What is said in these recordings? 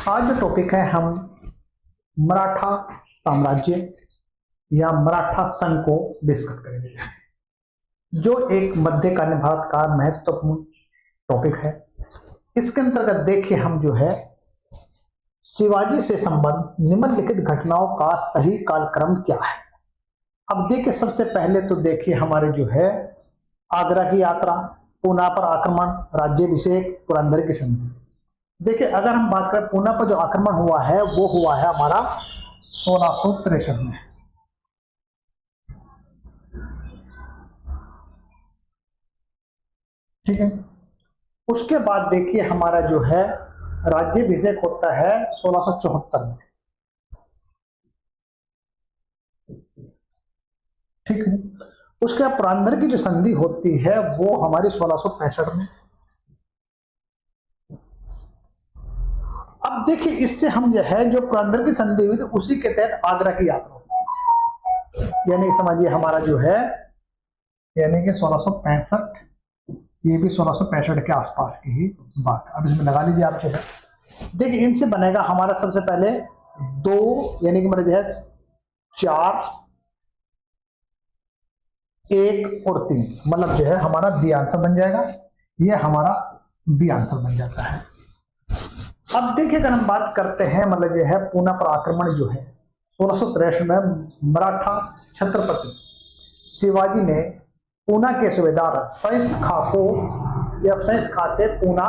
आज जो टॉपिक है हम मराठा साम्राज्य या मराठा संघ को डिस्कस करेंगे, जो एक मध्यकालीन भारत का महत्वपूर्ण टॉपिक है। इसके अंतर्गत देखिए हम जो है शिवाजी से संबंध निम्नलिखित घटनाओं का सही कालक्रम क्या है। अब देखिए सबसे पहले तो देखिए हमारे जो है आगरा की यात्रा, पूना पर आक्रमण, राज्याभिषेक, पुरंदर की संधि। देखिए अगर हम बात करें पूना पर जो आक्रमण हुआ है वो हुआ है हमारा 1663 में। ठीक है, उसके बाद देखिए हमारा जो है राज्याभिषेक होता है 1674 में। ठीक है, उसके बाद पुरंदर की जो संधि होती है वो हमारी 1665 में। अब देखिए इससे हम जो है जो पुरंदर की संधि हुई थी उसी के तहत आगरा की यात्रा, यानी समझिए हमारा जो है यानी कि 1665, ये भी 1665 के आसपास की ही बात। अब इसमें लगा लीजिए आप जो है, देखिए इनसे बनेगा हमारा सबसे पहले 2 यानी कि मतलब जो है 4, 1 और 3, मतलब जो है हमारा बी आंसर बन जाएगा। ये हमारा बी आंसर बन जाता है। अब देखिए अगर हम बात करते हैं मतलब जो है पूना पर आक्रमण जो है 1663 में मराठा छत्रपति शिवाजी ने पूना के सूबेदार सैयद खां को या सैयद खां से पूना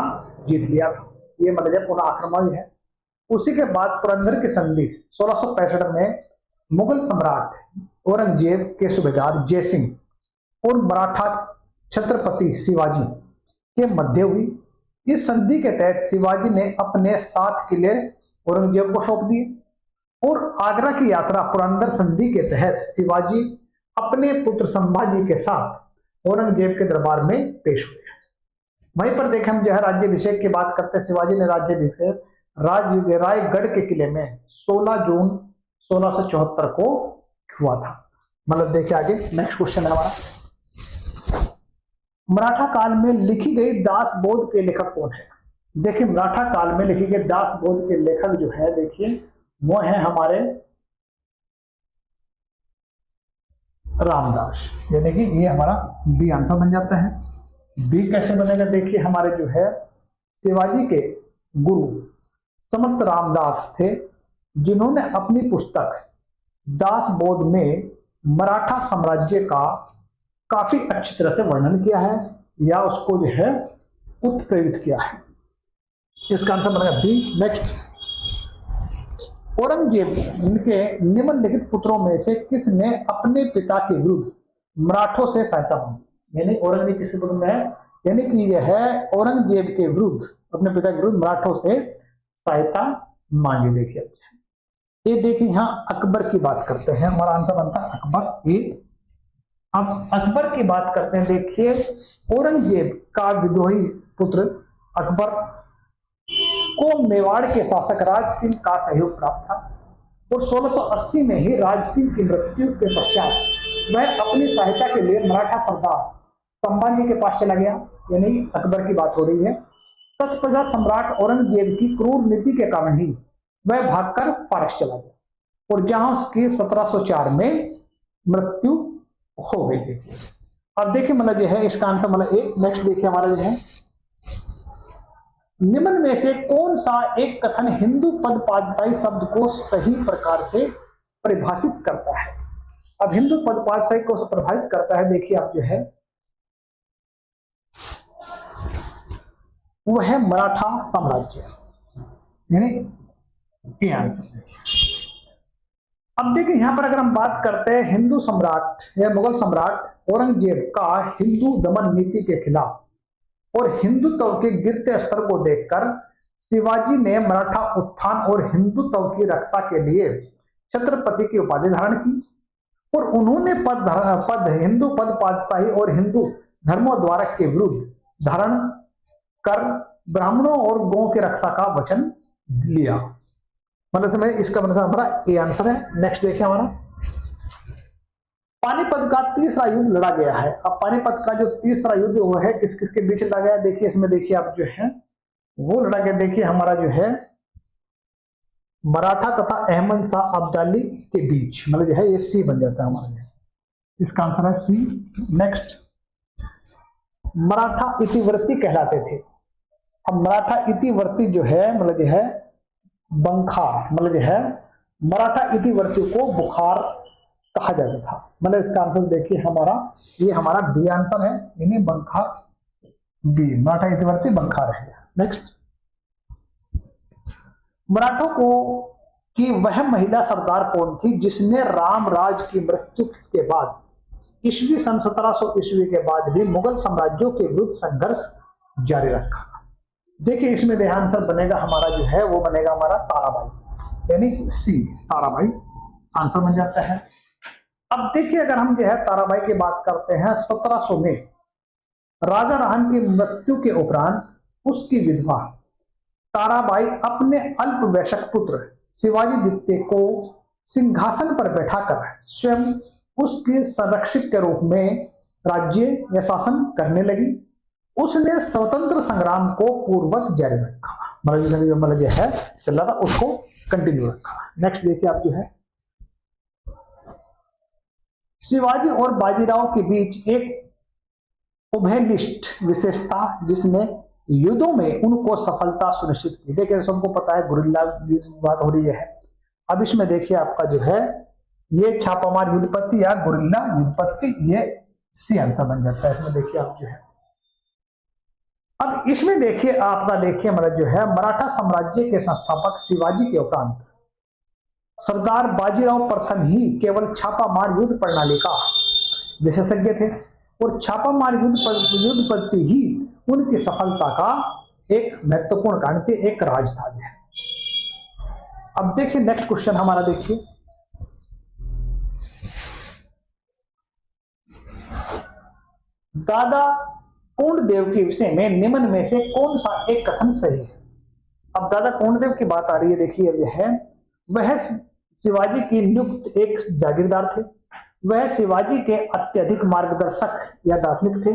जीत लिया था। ये मतलब पूना आक्रमण है। उसी के बाद पुरंदर की संधि 1665 में मुगल सम्राट औरंगजेब के सूबेदार जय सिंह और मराठा छत्रपति शिवाजी के मध्य हुई। इस संधि के तहत शिवाजी ने अपने 7 किले औरंगजेब को सौंप दिए और आगरा की यात्रा पुरंदर संधि के तहत शिवाजी अपने पुत्र संभाजी के साथ औरंगजेब के दरबार में पेश हुए। वहीं पर देखें हम जो है राज्याभिषेक की बात करते हैं। शिवाजी ने राज्याभिषेक रायगढ़ के किले में 16 जून 1674 को हुआ था। मतलब देखिए आगे नेक्स्ट क्वेश्चन है हमारा, मराठा काल में लिखी गई दासबोध के लेखक कौन है। देखिए मराठा काल में लिखी गई दासबोध के लेखक जो है देखिए वो है हमारे रामदास, यानी कि ये हमारा बी आंसर बन जाता है। बी कैसे बनेगा, देखिए हमारे जो है शिवाजी के गुरु समर्थ रामदास थे, जिन्होंने अपनी पुस्तक दासबोध में मराठा साम्राज्य का काफी अच्छी तरह से वर्णन किया है या उसको जो है उत्प्रेरित किया है। इसका आंसर बनेगा बी। नेक्स्ट, औरंगजेब इनके निम्नलिखित पुत्रों में से किसने अपने पिता के विरुद्ध मराठों से सहायता मांगी। यानी औरंगजेब किसके विरुद्ध में है, यानी कि यह है औरंगजेब के विरुद्ध अपने पिता के विरुद्ध मराठों से सहायता मांगी। देखिए ये देखिए यहाँ अकबर की बात करते हैं, हमारा आंसर बनता है अकबर ए। अब अकबर की बात करते हैं। देखिए औरंगजेब का विद्रोही पुत्र अकबर को मेवाड़ के शासक राज सिंह का सहयोग प्राप्त था और 1680 में ही राज सिंह की मृत्यु के पश्चात वह अपनी सहायता के लिए मराठा सरदार संभाजी के पास चला गया। यानी अकबर की बात हो रही है। तत्पश्चात सम्राट औरंगजेब की क्रूर नीति के कारण ही वह भागकर फारस चला गया और जहां उसकी 1704 में मृत्यु हो गई। देखिए अब देखिए मतलब जो है इसका आंसर मतलब एक। नेक्स्ट देखिए हमारा जो है निम्न में से कौन सा एक कथन हिंदू पद पादशाही शब्द को सही प्रकार से परिभाषित करता है। अब हिंदू पद पादशाही को परिभाषित करता है, देखिए आप जो है वो है मराठा साम्राज्य, यानी ये आंसर। अब देखिए यहां पर अगर हम बात करते हैं हिंदू सम्राट या मुगल सम्राट औरंगजेब का हिंदू दमन नीति के खिलाफ और हिंदुत्व के गिरते स्तर को देखकर शिवाजी ने मराठा उत्थान और हिंदुत्व की रक्षा के लिए छत्रपति की उपाधि धारण की और उन्होंने हिंदू पद पादशाही और हिंदू धर्मोद्धारक के विरुद्ध धारण कर ब्राह्मणों और गौं की रक्षा का वचन लिया। मतलब इसका मतलब हमारा ए आंसर है। नेक्स्ट देखिए हमारा पानीपत का तीसरा युद्ध लड़ा गया है। अब पानीपत का जो तीसरा युद्ध वो है किस किस के बीच लड़ा गया, देखिए इसमें देखिए आप जो है वो लड़ा गया। देखिए हमारा जो है मराठा तथा अहमद शाह अब्दाली के बीच, मतलब जो है ये सी बन जाता है हमारा, इसका आंसर है सी। नेक्स्ट, मराठा इतिवर्ती कहलाते थे। अब मराठा इतिवर्ती जो है मतलब जो है बंखा, मतलब जो है मराठा इतिवर्ती को बुखार कहा जाता था। मतलब इसका आंसर देखिए हमारा, ये हमारा बी आंसर है, यानी बंखा बी, मराठा इतिवर्ती बंखा रहेगा। नेक्स्ट, मराठों को कि वह महिला सरदार कौन थी जिसने रामराज की मृत्यु के बाद ईस्वी सन 1700 ईस्वी के बाद भी मुगल साम्राज्यों के विरुद्ध संघर्ष जारी रखा। देखिए इसमें आंसर बनेगा हमारा जो है वो बनेगा हमारा ताराबाई, यानी सी, ताराबाई आंसर बन जाता है। अब देखिए अगर हम जो है ताराबाई की बात करते हैं, 1700 में राजा राहन की मृत्यु के उपरांत उसकी विधवा ताराबाई अपने अल्पवयस्क पुत्र शिवाजी द्वितीय को सिंहासन पर बैठाकर स्वयं उसके संरक्षक के रूप में राज्य या शासन करने लगी। उसने स्वतंत्र संग्राम को पूर्वक जारी रखा, मतलब जो है चल रहा था उसको कंटिन्यू रखा। नेक्स्ट देखिए आप जो है शिवाजी और बाजीराव के बीच एक उभयनिष्ठ विशेषता जिसने युद्धों में उनको सफलता सुनिश्चित की। देखिए सबको पता है गुरिल्ला बात हो रही है। अब इसमें देखिए आपका जो है ये छापामार युद्धपत्ति या गुरिल्ला युद्धपत्ति, ये सी आंसर बन जाता है। इसमें देखिए आप जो है, अब इसमें देखिए आपका देखिए मतलब जो है मराठा साम्राज्य के संस्थापक शिवाजी के उपरांत सरदार बाजीराव प्रथम ही केवल छापामार युद्ध प्रणाली का विशेषज्ञ थे और छापामार युद्धपत्ति ही उनकी सफलता का एक महत्वपूर्ण कारण थे, एक राज था। अब देखिए नेक्स्ट क्वेश्चन हमारा देखिए, दादा कोंडदेव के विषय में निम्न में से कौन सा एक कथन सही है। अब दादा कोंडदेव की बात आ रही है, देखिए अब यह है वह शिवाजी की नियुक्त एक जागीरदार थे, वह शिवाजी के अत्यधिक मार्गदर्शक या दार्शनिक थे,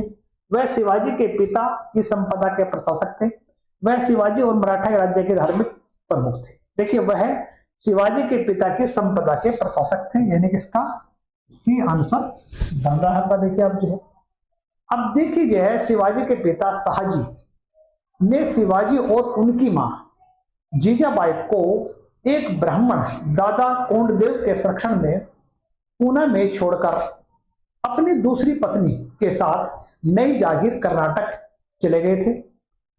वह शिवाजी के पिता की संपदा के प्रशासक थे, वह शिवाजी और मराठा राज्य के धार्मिक प्रमुख थे। देखिए वह शिवाजी के पिता की संपदा के प्रशासक थे, यानी कि इसका सी आंसर बन रहा था। देखिए आप जो है, अब देखिए जो है शिवाजी के पिता शाहजी ने शिवाजी और उनकी मां जीजाबाई को एक ब्राह्मण दादा कोंडदेव के संरक्षण में पूना में छोड़कर अपनी दूसरी पत्नी के साथ नई जागीर कर्नाटक चले गए थे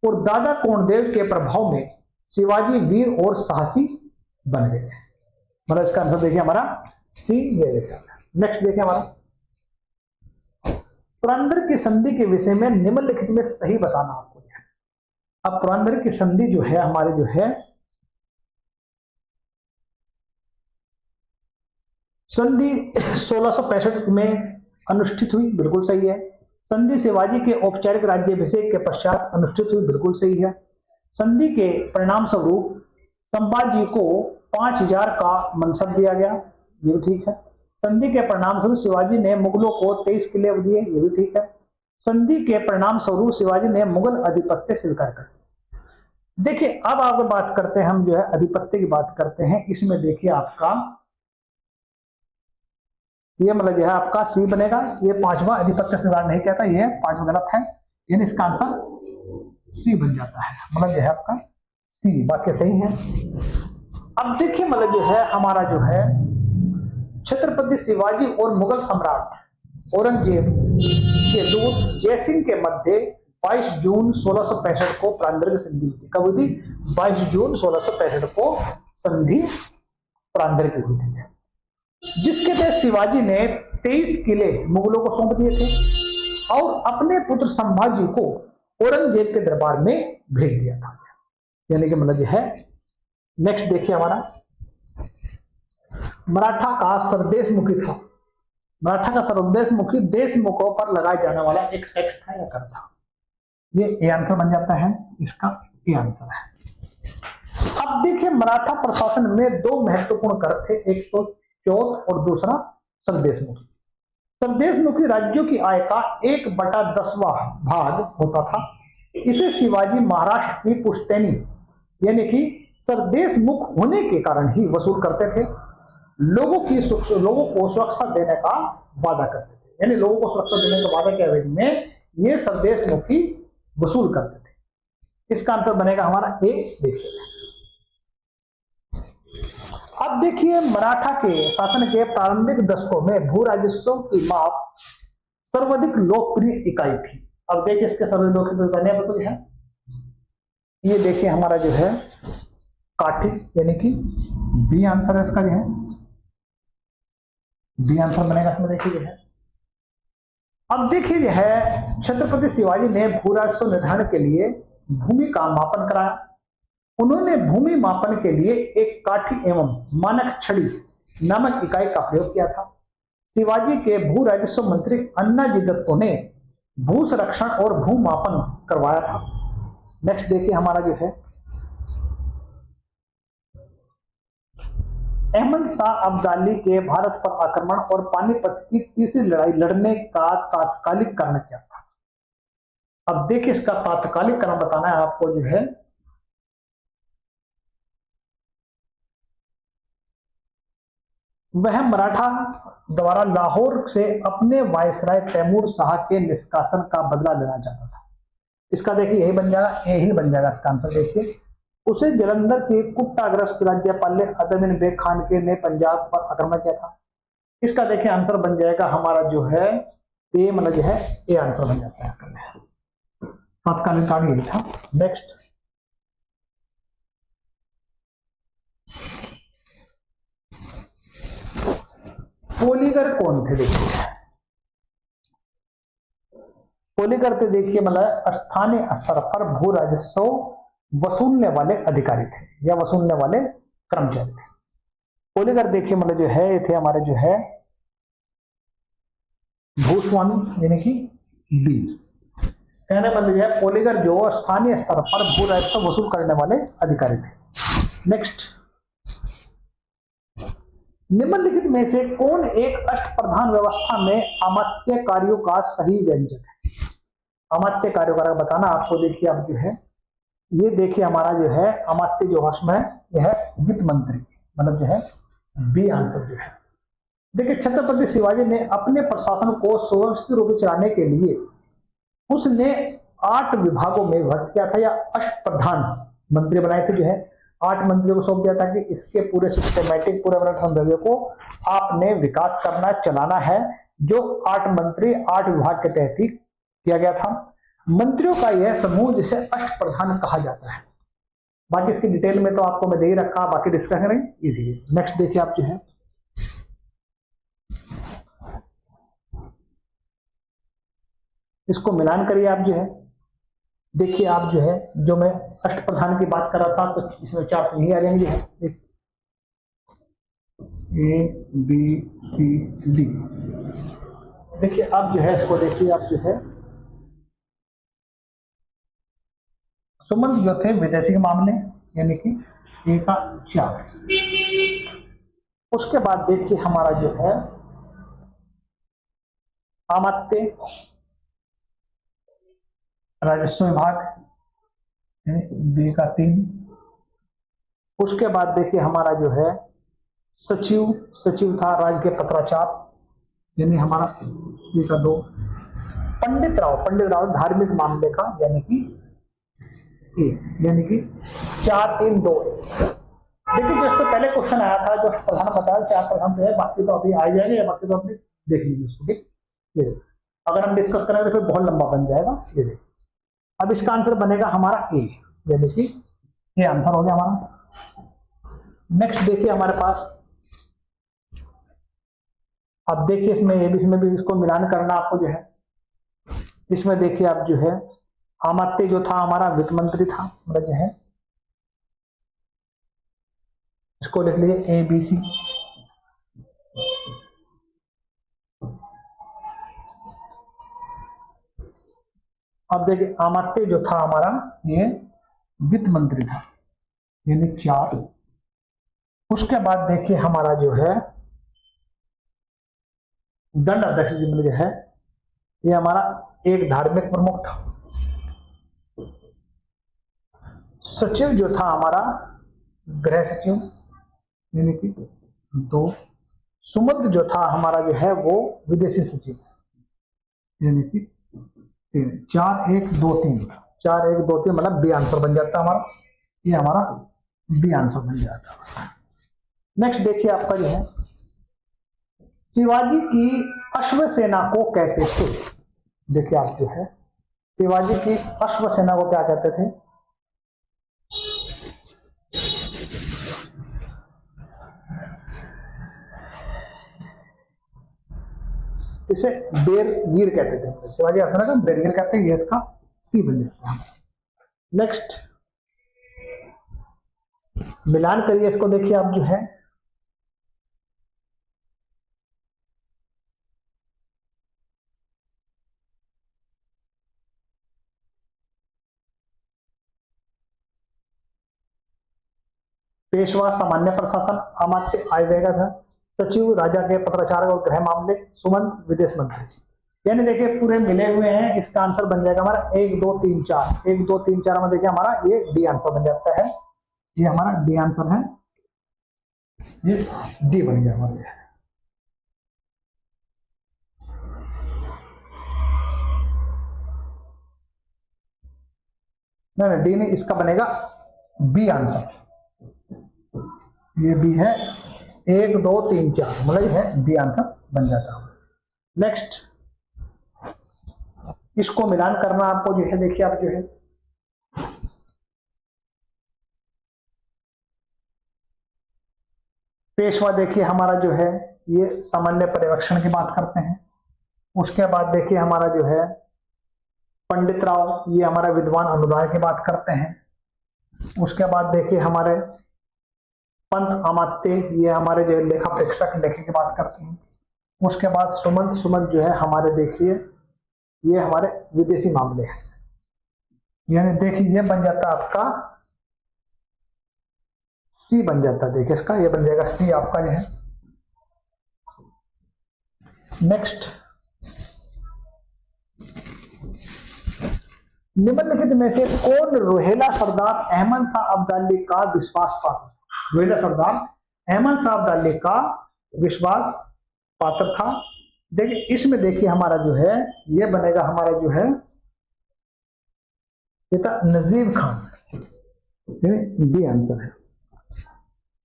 और दादा कोंडदेव के प्रभाव में शिवाजी वीर और साहसी बन गए। मतलब इसका आंसर देखिए हमारा सी ये देखा। नेक्स्ट देखिए हमारा पुरंदर की संधि के विषय में निम्नलिखित में सही बताना आपको है। अब पुरंदर की संधि जो है हमारे जो है संधि 1665 में अनुष्ठित हुई, बिल्कुल सही है। संधि शिवाजी के औपचारिक राज्याभिषेक के पश्चात अनुष्ठित हुई, बिल्कुल सही है। संधि के परिणाम स्वरूप संभाजी को 5000 का मनसब दिया गया, ये भी ठीक है। संधि के परिणाम स्वरूप शिवाजी ने मुगलों को 23 किले दिए, ये भी ठीक है। संधि के परिणाम स्वरूप शिवाजी ने मुगल अधिपत्य स्वीकार कर। देखिए अब आगे बात करते हैं हम जो है अधिपत्य की बात करते हैं। इसमें देखिए आपका ये मतलब जो है आपका सी बनेगा, ये पांचवा अधिपत्य स्वीकार नहीं कहता, ये पांचवा गलत है, यानी इसका आंसर सी बन जाता है। मतलब जो है आपका सी, बाकी सही है। अब देखिए मतलब जो है हमारा जो है छत्रपति शिवाजी और मुगल सम्राट औरंगजेब के दूत जयसिंह के मध्य 22 जून 1665 को पुरंदर की संधि हुई। कब हुई थी? 22 जून 1665 को संधि पुरंदर की हुई थी, जिसके तहत शिवाजी ने 23 किले मुगलों को सौंप दिए थे और अपने पुत्र संभाजी को औरंगजेब के दरबार में भेज दिया था, यानी कि मतलब है। नेक्स्ट देखिए हमारा मराठा का सर्वदेशमुखी था। मराठा का सर्वदेशमुखी देशमुखों पर लगाए जाने वाला एक टैक्स था या कर था, ये ए आंसर बन जाता है, इसका ए आंसर है। अब देखिए मराठा प्रशासन में दो महत्वपूर्ण कर थे, एक तो चौथ और दूसरा सर्वदेशमुखी। सर्वदेशमुखी राज्यों की आय का 1/10वां भाग होता था। इसे शिवाजी महाराष्ट्र की पुश्तैनी यानी कि स्वदेश मुख होने के कारण ही वसूल करते थे, लोगों को सुरक्षा देने का वादा करते थे, यानी लोगों को सुरक्षा देने का वादा के अवधि में ये स्वदेश मुखी वसूल करते थे। इसका आंसर बनेगा हमारा ए। देखिए अब देखिए मराठा के शासन के प्रारंभिक दशकों में भू राजस्व की माप सर्वाधिक लोकप्रिय इकाई थी। अब देखिए इसके सर्वाधिक लोकप्रिय इकाई बताइए है, ये देखिए हमारा जो है काठी, यानी कि बी आंसर है इसका, जो है बी आंसर बनेगा इसमें। देखिए है, अब देखिए जो है छत्रपति शिवाजी ने भू राजस्व निर्धारण के लिए भूमि का मापन कराया। उन्होंने भूमि मापन के लिए एक काठी एवं मानक छड़ी नामक इकाई का प्रयोग किया था। शिवाजी के भू राजस्व मंत्री अन्नाजी दत्तो ने भू संरक्षण और भू मापन करवाया था। नेक्स्ट देखिए हमारा जो है अहमद शाह अब्दाली के भारत पर आक्रमण और पानीपत की तीसरी लड़ाई लड़ने का तात्कालिक कारण क्या था। अब देखिए इसका तात्कालिक कारण बताना है आपको, जो है वह मराठा द्वारा लाहौर से अपने वायसराय तैमूर शाह के निष्कासन का बदला लेना चाहता था। इसका देखिए यही बन जाएगा, ए ही बन जाएगा इसका आंसर। देखिए उसे जलंधर के कुट्टाग्रस्त राज्यपाल अदमिन बेग खान के ने पंजाब पर आक्रमण किया था। इसका देखिए आंसर बन जाएगा हमारा जो है ए, मतलब जो है ए आंसर बन जाता है। तत्कालीन कारण यही था। नेक्स्ट पोलीगर कौन थे। देखिए पोलीगर थे, देखिए मतलब स्थानीय स्तर पर भू राजस्व वसूलने वाले अधिकारी थे या वसूलने वाले कर्मचारी थे। पोलीगर देखिए मतलब जो है ये थे हमारे जो है भूस्वामी, यानी कि बी। कहने मतलब है पोलीगर जो स्थानीय स्तर पर भू राजस्व वसूल करने वाले अधिकारी थे। नेक्स्ट निम्नलिखित में से कौन एक अष्टप्रधान व्यवस्था में अमात्य कार्यों का सही व्यंजक है। अमात्य कार्यों का बताना आपको। देखिए आप जो है ये देखिए हमारा जो है अमात्य जो है यह है वित्त मंत्री, मतलब जो है बी आंसर जो है। देखिए छत्रपति शिवाजी ने अपने प्रशासन को सुव्यवस्थित रूप से चलाने के लिए उसने 8 विभागों में विभक्त किया था या अष्टप्रधान मंत्री बनाए थे। जो है 8 मंत्रियों को सौंप दिया था कि इसके पूरे सिस्टमैटिक पूरे सौंदर्य को आपने विकास करना चलाना है, जो 8 मंत्री 8 विभाग के तहत ही किया गया था। मंत्रियों का यह समूह जिसे अष्टप्रधान कहा जाता है। बाकी इसकी डिटेल में तो आपको मैं दे ही रखा, बाकी डिस्कस करेंगे इजी है। नेक्स्ट देखिए आप जो है इसको मिलान करिए आप जो है। देखिए आप जो है जो मैं अष्टप्रधान की बात कर रहा था तो इसमें 4 तो यही आ जाएंगे है, ए बी सी डी। देखिए आप जो है इसको देखिए आप जो है सुमन जो थे विदेशी मामले, यानी कि ए का 4। उसके बाद देखिए हमारा जो है अमात्य राजस्व विभाग, बी का 3। उसके बाद देखिए हमारा जो है सचिव था राज्य के पत्राचार, यानी हमारा सी का 2। पंडित राव धार्मिक मामले का, यानी कि ए, यानी कि 4 3 2। देखिए जैसे पहले क्वेश्चन आया था जो प्रधान बताया 4 प्रधान जो है, बाकी तो अभी आ जाएंगे या बाकी तो अपने देख लीजिए उसको। ठीक, ये अगर हम डिस्कस करेंगे तो फिर बहुत लंबा बन जाएगा। ये देखिए अब इसका आंसर बनेगा हमारा ए, यानी कि ये आंसर हो गया हमारा। नेक्स्ट देखिए हमारे पास, अब देखिए इसमें भी इसको मिलान करना आपको जो है। इसमें देखिए आप जो है अमात्य जो था हमारा वित्त मंत्री था, मतलब जो है इसको लिख लीजिए ए बी सी। अब देखिए अमात्य जो था हमारा ये वित्त मंत्री था, यानी 4। उसके बाद देखिए हमारा जो है दंड अध्यक्ष जो है ये हमारा एक धार्मिक प्रमुख था। सचिव जो था हमारा गृह सचिव यानी कि 2, सुमंत जो था हमारा जो है वो विदेशी सचिव यानी कि 3, 4 1 2 3, 4 1 2 3 मतलब बी आंसर बन जाता है हमारा, ये हमारा बी आंसर बन जाता है। नेक्स्ट देखिए आपका जो है, शिवाजी की अश्व सेना को कहते थे। देखिए आप जो है, शिवाजी की अश्व सेना को क्या कहते थे? इसे बेरगीर कहते थे, शिवाजी आसना का बेरगीर कहते हैं, ये इसका सी बन जाता है। नेक्स्ट मिलान करिए इसको, देखिए आप जो है, पेशवा सामान्य प्रशासन, अमात्य आय व्यय था, सचिव राजा के पत्राचार और गृह मामले, सुमंत विदेश मंत्री। यानी देखिए पूरे मिले हुए हैं, इसका आंसर बन जाएगा हमारा 1 2 3 4, 1 2 3 4 में देखिए हमारा ये डी आंसर बन जाता है, ये हमारा डी आंसर है, ये डी बन गया हमारा। नहीं डी नहीं, इसका बनेगा बी आंसर, ये बी है, 1 2 3 4 मतलब ये है बी आंसर बन जाता है। नेक्स्ट इसको मिलान करना आपको जो है, देखिए आप जो है, पेशवा देखिए हमारा जो है ये सामान्य पर्यवेक्षण की बात करते हैं। उसके बाद देखिए हमारा जो है पंडित राव, ये हमारा विद्वान अनुदान की बात करते हैं। उसके बाद देखिए हमारे पंत अमात्य, ये हमारे जो लेखा प्रेक्षक लेखे की बात करते हैं। उसके बाद सुमंत जो है हमारे देखिए ये हमारे विदेशी मामले हैं, यानी देखिए ये बन जाता है आपका सी बन जाता है, देखिए इसका ये बन जाएगा सी आपका जो है। नेक्स्ट निम्नलिखित में से कौन रोहेला सरदार अहमद शाह अब्दाली का विश्वास पात्र? रोहेला सरदार अहमद शाह अब्दाली का विश्वास पात्र था। देखिए इसमें देखिए हमारा जो है ये बनेगा हमारा जो है ये था नजीब खान, बी आंसर है।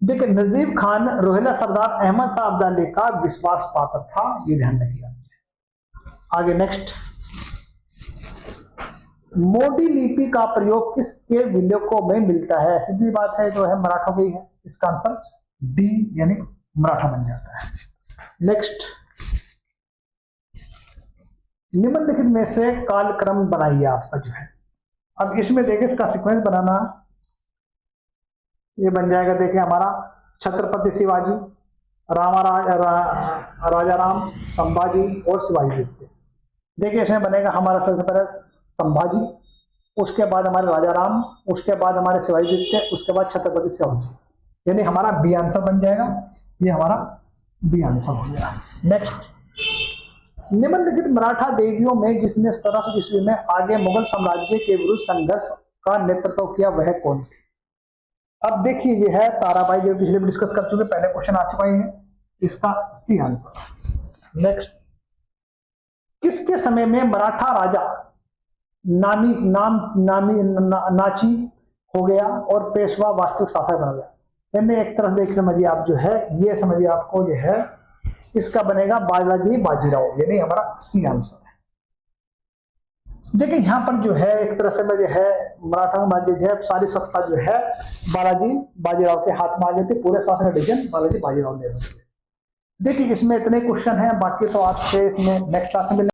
देखिए नजीब खान रोहेला सरदार अहमद शाह अब्दाली का विश्वास पात्र था, ये ध्यान रखिए। आगे नेक्स्ट, मोडी लिपि का प्रयोग किसके विलेखों में मिलता है? सीधी बात है जो है मराठों की है, इसका आंसर डी यानी मराठा बन जाता है। नेक्स्ट निम्नलिखित में से कालक्रम बनाइए आपका जो है। अब इसमें देखिए इसका सीक्वेंस बनाना, ये बन जाएगा देखिए हमारा छत्रपति शिवाजी, राजा राम, संभाजी और शिवाजी। देखिए इसमें बनेगा हमारा सबसे पहले संभाजी, उसके बाद हमारे राजा राम, उसके बाद हमारे शिवाजी, उसके बाद छत्रपति शिवाजी, यानी हमारा बी आंसर बन जाएगा, ये हमारा बी आंसर हो गया। नेक्स्ट निम्नलिखित मराठा देवियों में जिसने 1700 ईस्वी में आगे मुगल साम्राज्य के विरुद्ध संघर्ष का नेतृत्व किया वह कौन थी? अब देखिए ये है ताराबाई, जो पिछले में डिस्कस कर चुके, पहले क्वेश्चन आ चुका है, इसका सी आंसर। नेक्स्ट किसके समय में मराठा राजा नाची हो गया और पेशवा वास्तविक शासक बन गया? इनमें एक तरफ देख समझिए आप जो है, ये समझिए आपको जो है इसका बनेगा बालाजी बाजीराव, यानी हमारा सी आंसर है। देखिए यहां पर जो है एक तरह से जो है मराठा साम्राज्य जो है सारी सत्ता जो है बालाजी बाजीराव के हाथ में आ गई थी, पूरे शासन डिवीजन बालाजी बाजीराव ने। देखिए इसमें इतने क्वेश्चन हैं, बाकी तो आपसे इसमें नेक्स्ट क्लास में